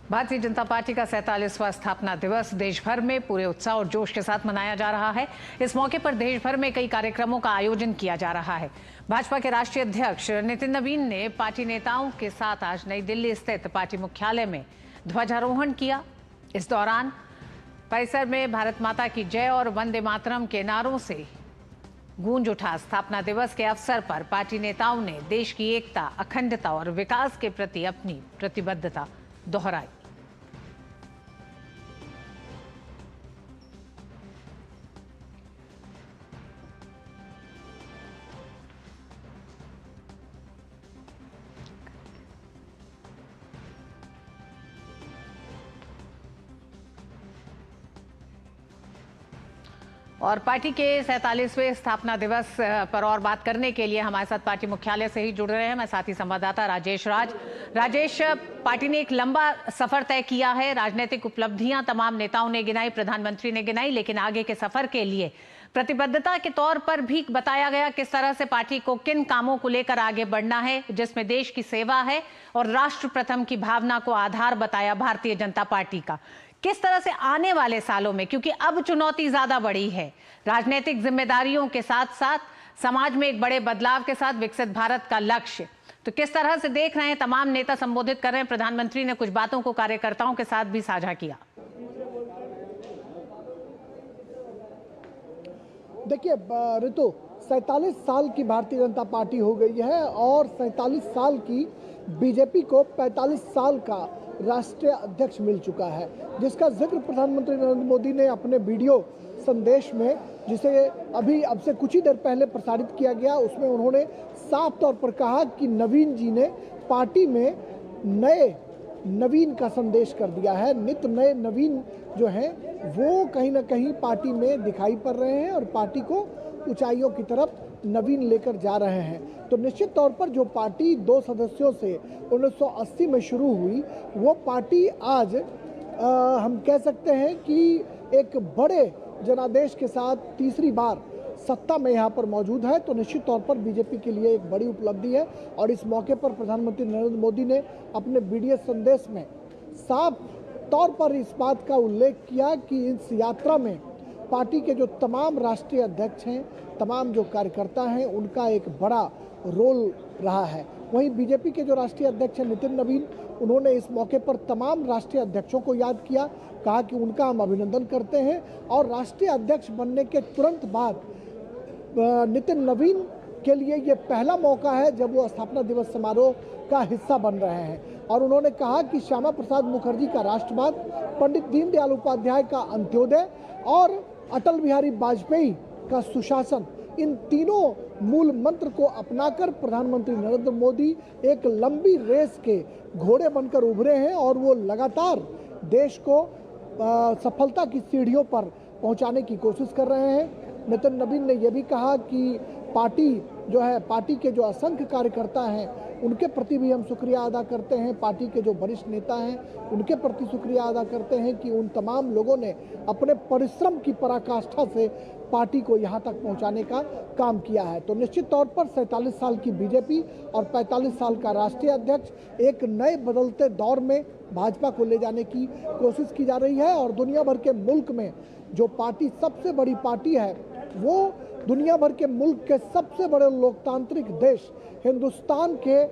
Bharatiya Janata party का 47वां स्थापना दिवस देश भर में पूरे उत्साह और जोश के साथ मनाया जा रहा है। इस मौके पर देश भर में कई कार्यक्रमों का आयोजन किया जा रहा है। भाजपा के राष्ट्रीय अध्यक्ष नितिन नवीन ने पार्टी नेताओं के साथ आज नई दिल्ली स्थित पार्टी मुख्यालय में ध्वजारोहण किया। इस दौरान परिसर में भारत माता की जय और वंदे मातरम के नारों से गूंज उठा। स्थापना दिवस के अवसर पर पार्टी नेताओं ने देश की एकता, अखंडता और विकास के प्रति अपनी प्रतिबद्धता दोहराई। और पार्टी के 47वें स्थापना दिवस पर और बात करने के लिए हमारे साथ पार्टी मुख्यालय से ही जुड़ रहे हैं मैं साथी संवाददाता राजेश। पार्टी ने एक लंबा सफर तय किया है। राजनीतिक उपलब्धियां तमाम नेताओं ने गिनाई, प्रधानमंत्री ने गिनाई, लेकिन आगे के सफर के लिए प्रतिबद्धता के तौर पर भी बताया गया किस तरह से पार्टी को किन कामों को लेकर आगे बढ़ना है, जिसमें देश की सेवा है और राष्ट्र प्रथम की भावना को आधार बताया भारतीय जनता पार्टी का। किस तरह से आने वाले सालों में, क्योंकि अब चुनौती ज्यादा बड़ी है, राजनीतिक जिम्मेदारियों के साथ साथ समाज में एक बड़े बदलाव के साथ विकसित भारत का लक्ष्य, तो किस तरह से देख रहे हैं? तमाम नेता संबोधित कर रहे हैं। प्रधानमंत्री ने कुछ बातों को कार्यकर्ताओं के साथ भी साझा किया। देखिए ऋतु, 47 साल की भारतीय जनता पार्टी हो गई है और 47 साल की बीजेपी को 45 साल का राष्ट्रीय अध्यक्ष मिल चुका है, जिसका जिक्र प्रधानमंत्री नरेंद्र मोदी ने अपने वीडियो संदेश में, जिसे अभी अब से कुछ ही देर पहले प्रसारित किया गया, उसमें उन्होंने साफ तौर पर कहा कि नवीन जी ने पार्टी में नए नवीन का संदेश कर दिया है। नित नए नवीन जो हैं वो कहीं ना कहीं पार्टी में दिखाई पड़ रहे हैं और पार्टी को ऊंचाइयों की तरफ नवीन लेकर जा रहे हैं। तो निश्चित तौर पर जो पार्टी 2 सदस्यों से 1980 में शुरू हुई, वो पार्टी आज हम कह सकते हैं कि एक बड़े जनादेश के साथ तीसरी बार सत्ता में यहाँ पर मौजूद है। तो निश्चित तौर पर बीजेपी के लिए एक बड़ी उपलब्धि है और इस मौके पर प्रधानमंत्री नरेंद्र मोदी ने अपने वीडियो संदेश में साफ तौर पर इस बात का उल्लेख किया कि इस यात्रा में पार्टी के जो तमाम राष्ट्रीय अध्यक्ष हैं, तमाम जो कार्यकर्ता हैं, उनका एक बड़ा रोल रहा है। वहीं बीजेपी के जो राष्ट्रीय अध्यक्ष हैं नितिन नवीन, उन्होंने इस मौके पर तमाम राष्ट्रीय अध्यक्षों को याद किया, कहा कि उनका हम अभिनंदन करते हैं और राष्ट्रीय अध्यक्ष बनने के तुरंत बाद नितिन नवीन के लिए ये पहला मौका है जब वो स्थापना दिवस समारोह का हिस्सा बन रहे हैं। और उन्होंने कहा कि श्यामा प्रसाद मुखर्जी का राष्ट्रवाद, पंडित दीनदयाल उपाध्याय का अंत्योदय और अटल बिहारी वाजपेयी का सुशासन, इन तीनों मूल मंत्र को अपनाकर प्रधानमंत्री नरेंद्र मोदी एक लंबी रेस के घोड़े बनकर उभरे हैं और वो लगातार देश को सफलता की सीढ़ियों पर पहुंचाने की कोशिश कर रहे हैं। नितिन नवीन ने यह भी कहा कि पार्टी जो है, पार्टी के जो असंख्य कार्यकर्ता हैं उनके प्रति भी हम शुक्रिया अदा करते हैं, पार्टी के जो वरिष्ठ नेता हैं उनके प्रति शुक्रिया अदा करते हैं कि उन तमाम लोगों ने अपने परिश्रम की पराकाष्ठा से पार्टी को यहाँ तक पहुँचाने का काम किया है। तो निश्चित तौर पर 47 साल की बीजेपी और 45 साल का राष्ट्रीय अध्यक्ष एक नए बदलते दौर में भाजपा को ले जाने की कोशिश की जा रही है। और दुनिया भर के मुल्क में जो पार्टी सबसे बड़ी पार्टी है, वो दुनिया भर के मुल्क के सबसे बड़े लोकतांत्रिक देश हिंदुस्तान के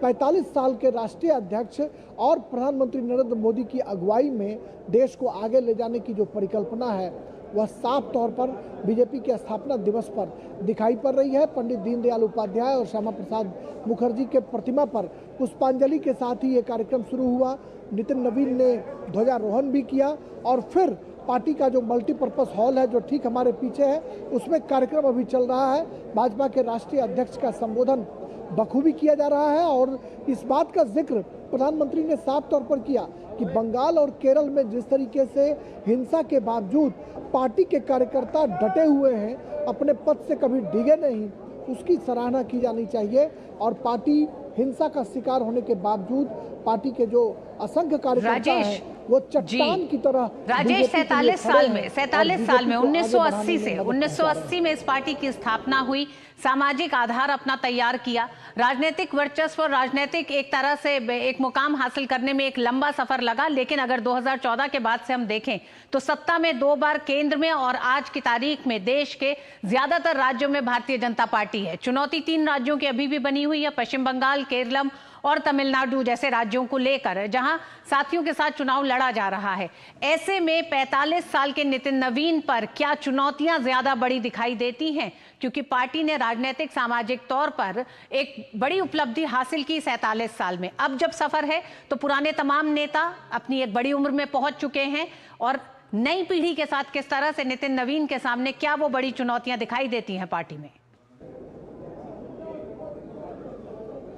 45 साल के राष्ट्रीय अध्यक्ष और प्रधानमंत्री नरेंद्र मोदी की अगुवाई में देश को आगे ले जाने की जो परिकल्पना है, वह साफ तौर पर बीजेपी के स्थापना दिवस पर दिखाई पड़ रही है। पंडित दीनदयाल उपाध्याय और श्यामा प्रसाद मुखर्जी के प्रतिमा पर पुष्पांजलि के साथ ही ये कार्यक्रम शुरू हुआ। नितिन नवीन ने ध्वजारोहण भी किया और फिर पार्टी का जो मल्टीपर्पज़ हॉल है जो ठीक हमारे पीछे है, उसमें कार्यक्रम अभी चल रहा है। भाजपा के राष्ट्रीय अध्यक्ष का संबोधन बखूबी किया जा रहा है और इस बात का जिक्र प्रधानमंत्री ने साफ तौर पर किया कि बंगाल और केरल में जिस तरीके से हिंसा के बावजूद पार्टी के कार्यकर्ता डटे हुए हैं, अपने पद से कभी डिगे नहीं, उसकी सराहना की जानी चाहिए। और पार्टी हिंसा का शिकार होने के बावजूद पार्टी के जो असंख्य कार्यकर्ता हैं वो चट्टान की तरह राजेश, 47 साल में 1980 से 1980 में इस पार्टी की स्थापना हुई, सामाजिक आधार अपना तैयार किया, राजनीतिक वर्चस्व और राजनीतिक एक तरह से एक मुकाम हासिल करने में एक लंबा सफर लगा। लेकिन अगर 2014 के बाद से हम देखें तो सत्ता में 2 बार केंद्र में और आज की तारीख में देश के ज्यादातर राज्यों में भारतीय जनता पार्टी है। चुनौती 3 राज्यों की अभी भी बनी हुई है, पश्चिम बंगाल, केरलम और तमिलनाडु जैसे राज्यों को लेकर, जहां साथियों के साथ चुनाव लड़ा जा रहा है। ऐसे में 45 साल के नितिन नवीन पर क्या चुनौतियां ज्यादा बड़ी दिखाई देती हैं? क्योंकि पार्टी ने राजनीतिक सामाजिक तौर पर एक बड़ी उपलब्धि हासिल की 47 साल में। अब जब सफर है तो पुराने तमाम नेता अपनी एक बड़ी उम्र में पहुंच चुके हैं और नई पीढ़ी के साथ किस तरह से नितिन नवीन के सामने क्या वो बड़ी चुनौतियां दिखाई देती हैं पार्टी में?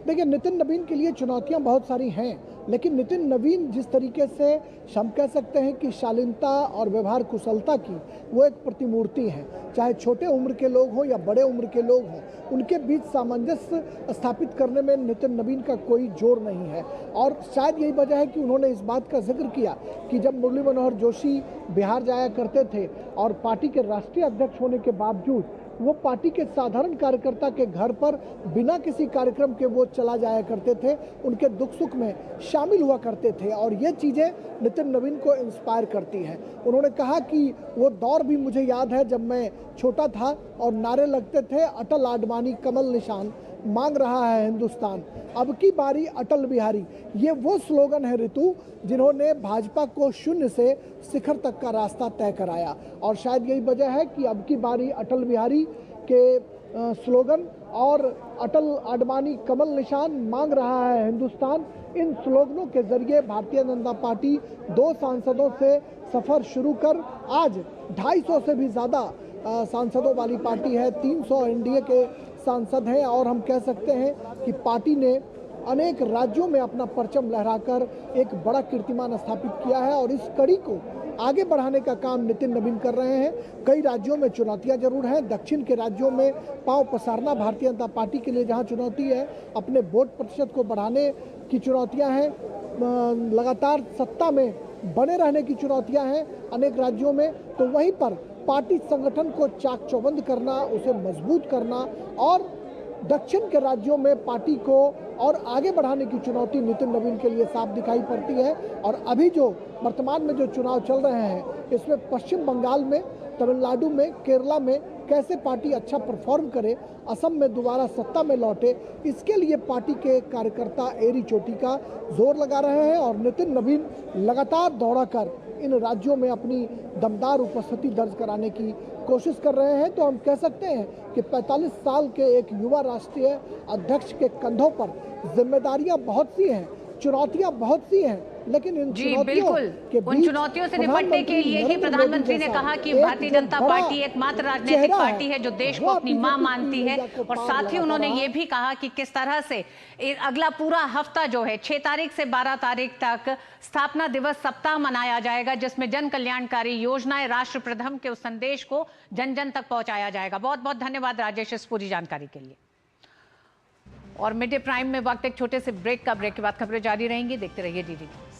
देखिए, नितिन नवीन के लिए चुनौतियां बहुत सारी हैं, लेकिन नितिन नवीन जिस तरीके से हम कह सकते हैं कि शालीनता और व्यवहार कुशलता की वो एक प्रतिमूर्ति है। चाहे छोटे उम्र के लोग हों या बड़े उम्र के लोग हों, उनके बीच सामंजस्य स्थापित करने में नितिन नवीन का कोई जोर नहीं है। और शायद यही वजह है कि उन्होंने इस बात का जिक्र किया कि जब मुरली मनोहर जोशी बिहार जाया करते थे और पार्टी के राष्ट्रीय अध्यक्ष होने के बावजूद वो पार्टी के साधारण कार्यकर्ता के घर पर बिना किसी कार्यक्रम के वो चला जाया करते थे, उनके दुख सुख में शामिल हुआ करते थे। और ये चीज़ें नितिन नवीन को इंस्पायर करती हैं। उन्होंने कहा कि वो दौर भी मुझे याद है जब मैं छोटा था और नारे लगते थे, अटल आडवाणी कमल निशान, मांग रहा है हिंदुस्तान, अब की बारी अटल बिहारी। ये वो स्लोगन है ऋतु जिन्होंने भाजपा को शून्य से शिखर तक का रास्ता तय कराया। और शायद यही वजह है कि अब की बारी अटल बिहारी के स्लोगन और अटल आडवाणी कमल निशान, मांग रहा है हिंदुस्तान, इन स्लोगनों के जरिए भारतीय जनता पार्टी 2 सांसदों से सफर शुरू कर आज 250 से भी ज़्यादा सांसदों वाली पार्टी है। 300 एनडीए के सांसद हैं और हम कह सकते हैं कि पार्टी ने अनेक राज्यों में अपना परचम लहराकर एक बड़ा कीर्तिमान स्थापित किया है। और इस कड़ी को आगे बढ़ाने का काम नितिन नवीन कर रहे हैं। कई राज्यों में चुनौतियां जरूर हैं। दक्षिण के राज्यों में पांव पसारना भारतीय जनता पार्टी के लिए जहां चुनौती है, अपने वोट प्रतिशत को बढ़ाने की चुनौतियां हैं, लगातार सत्ता में बने रहने की चुनौतियां हैं अनेक राज्यों में, तो वहीं पर पार्टी संगठन को चाक चौबंद करना, उसे मजबूत करना और दक्षिण के राज्यों में पार्टी को और आगे बढ़ाने की चुनौती नितिन नवीन के लिए साफ दिखाई पड़ती है। और अभी जो वर्तमान में जो चुनाव चल रहे हैं, इसमें पश्चिम बंगाल में, तमिलनाडु में, केरला में कैसे पार्टी अच्छा परफॉर्म करे, असम में दोबारा सत्ता में लौटे, इसके लिए पार्टी के कार्यकर्ता एड़ी चोटी का जोर लगा रहे हैं। और नितिन नवीन लगातार दौड़ा कर इन राज्यों में अपनी दमदार उपस्थिति दर्ज कराने की कोशिश कर रहे हैं। तो हम कह सकते हैं कि 45 साल के एक युवा राष्ट्रीय अध्यक्ष के कंधों पर जिम्मेदारियां बहुत सी हैं, चुनौतियां बहुत सी हैं, लेकिन इन उन चुनौतियों से निपटने के लिए ही प्रधानमंत्री ने कहा कि भारतीय जनता पार्टी एकमात्र राजनीतिक पार्टी है जो देश को अपनी मां मानती है। और साथ ही उन्होंने ये भी कहा कि किस तरह से अगला पूरा हफ्ता जो है 6 तारीख से 12 तारीख तक स्थापना दिवस सप्ताह मनाया जाएगा, जिसमें जन कल्याणकारी योजनाएं, राष्ट्र प्रथम के उस संदेश को जन जन तक पहुंचाया जाएगा। बहुत बहुत धन्यवाद राजेश इस पूरी जानकारी के लिए। और मिड डे प्राइम में वक्त एक छोटे से ब्रेक का, ब्रेक के बाद खबरें जारी रहेंगी। देखते रहिए DD न्यूज़।